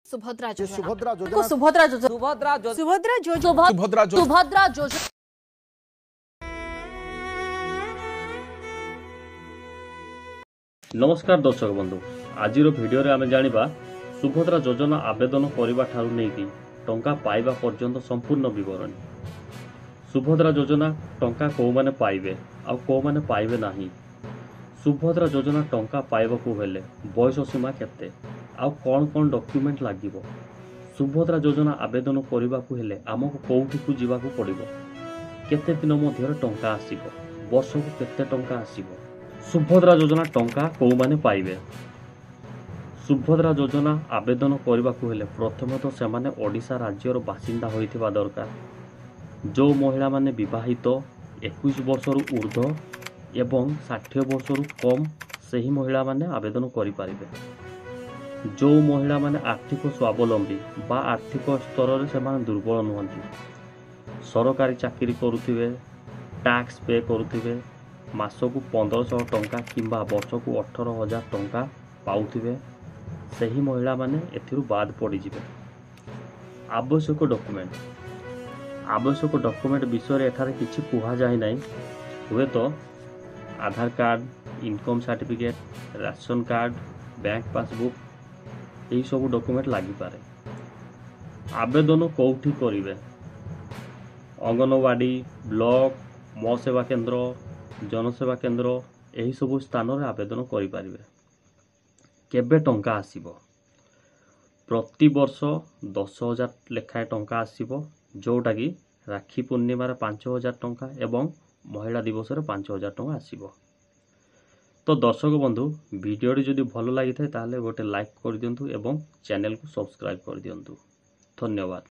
सुभद्रा योजना सुभद्रा को योजना सुभद्रा योजना सुभद्रा जो सुभद्रा योजना सुभद्रा योजना सुभद्रा योजना नमस्कार दर्शक बंधु आज भिडियो रे आमे जानिबा सुभद्रा योजना आवेदन करबा ठारू नेकी टंका पाइबा पर्यंत संपूर्ण विवरणी। सुभद्रा योजना टंका को माने पाइबे आ को माने पाइबे नाही। सुभद्रा योजना टंका पाइबाकू हेले बयस सीमा केते आ कोन डॉक्यूमेंट लागिबो। सुभद्रा योजना आवेदन करबाकू हेले आमको कोउठी को जीवाकू पड़िबो, केते दिन मध्यरे टंका आसीबो, वर्षको केते टंका आसीबो। सुभद्रा योजना टंका को माने पाइबे। सुभद्रा योजना आवेदन करबाकू हेले प्रथमतः सेमाने ओडिशा राज्यर बासिंदा होइथिबा दरकार। जो महिला माने विवाहित 21 वर्षरु ऊर्ध्व एवं 60 वर्षरु कम सही महिला माने आवेदन करि पारिबे। जो महिला माने आर्थिक स्वावलंबी बा आर्थिक स्तर रे सेमाने दुर्बल नुहंती, सरकारी चाकरी करुथिबे, टैक्स पे करुथिबे, मासकू 1500 टंका किंबा वर्षकू 18,000 टंका पाउथिबे, सही महिला माने एथिरु बाद पड़ी जिवे। आवश्यक डॉक्यूमेंट विषय एठारे किछि कुहा जाय नै। हुए तो Aadhaar card, income certificate, ration card, bank passbook यही सब डॉक्यूमेंट लगी पारे। आवेदन कौठी करिवे? अंगनवाड़ी, ब्लॉक, मो सेवा केंद्र, जनसेवा केंद्र यही सब स्थान रे आवेदन करि पारिबे। केबे टंका आसीबो? प्रति वर्ष 10,000 लेखाए टंका आसीबो, जोटा कि राखी पूर्णिमा 5,000 टंका एवं महिला दिवस 5,000 टंका आसीबो। तो दर्शक बंधु वीडियोटी जदि भल लगी था गोटे लाइक कर दियंतु एवं चैनल को सब्सक्राइब कर दियंतु। धन्यवाद।